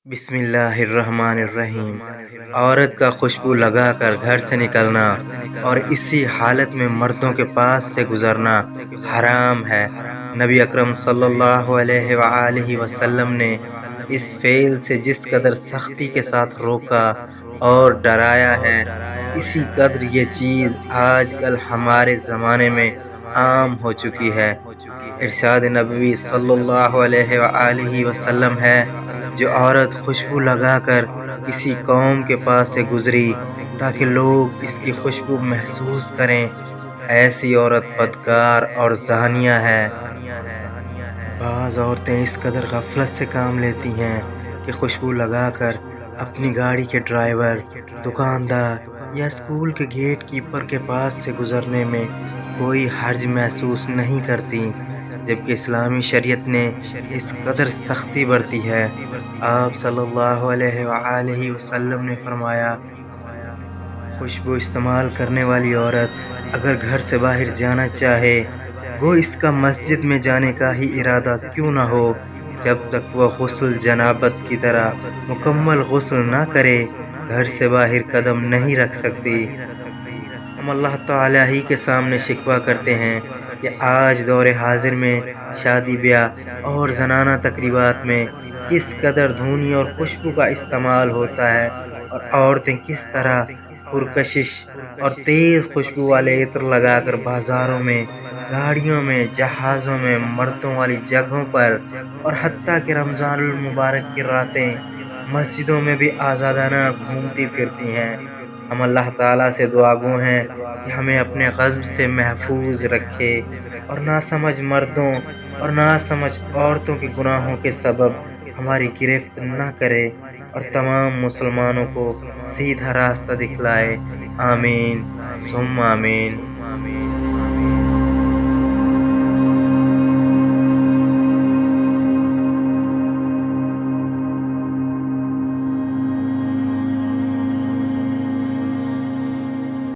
بسم اللہ الرحمن الرحیم۔ عورت کا خوشبو لگا کر گھر سے نکلنا اور اسی حالت میں مردوں کے پاس سے گزرنا حرام ہے۔ نبی اکرم صلی اللہ علیہ وآلہ وسلم نے اس فعل سے جس قدر سختی کے ساتھ روکا اور ڈرایا ہے، اسی قدر یہ چیز آج کل ہمارے زمانے میں عام ہو چکی ہے۔ ارشاد نبوی صلی اللہ علیہ وآلہ وسلم ہے، جو عورت خوشبو لگا کر کسی قوم کے پاس سے گزری تاکہ لوگ اس کی خوشبو محسوس کریں، ایسی عورت بدکار اور زانیہ ہے۔ بعض عورتیں اس قدر غفلت سے کام لیتی ہیں کہ خوشبو لگا کر اپنی گاڑی کے ڈرائیور، دکاندار یا اسکول کے گیٹ کیپر کے پاس سے گزرنے میں کوئی حرج محسوس نہیں کرتی، جبکہ اسلامی شریعت نے اس قدر سختی برتی ہے۔ آپ صلی اللہ علیہ وآلہ وسلم نے فرمایا، خوشبو استعمال کرنے والی عورت اگر گھر سے باہر جانا چاہے، گو اس کا مسجد میں جانے کا ہی ارادہ کیوں نہ ہو، جب تک وہ غسل جنابت کی طرح مکمل غسل نہ کرے، گھر سے باہر قدم نہیں رکھ سکتی۔ ہم اللہ تعالیٰ ہی کے سامنے شکوہ کرتے ہیں کہ آج دور حاضر میں شادی بیاہ اور زنانہ تقریبات میں کس قدر دھونی اور خوشبو کا استعمال ہوتا ہے، اور عورتیں کس طرح پرکشش اور تیز خوشبو والے عطر لگا کر بازاروں میں، گاڑیوں میں، جہازوں میں، مردوں والی جگہوں پر اور حتیٰ کہ رمضان المبارک کی راتیں مسجدوں میں بھی آزادانہ گھومتی پھرتی ہیں۔ ہم اللہ تعالیٰ سے دعا گو ہیں کہ ہمیں اپنے غضب سے محفوظ رکھے اور ناسمجھ مردوں اور ناسمجھ عورتوں کے گناہوں کے سبب ہماری گرفت نہ کرے، اور تمام مسلمانوں کو سیدھا راستہ دکھلائے۔ آمین ثم آمین۔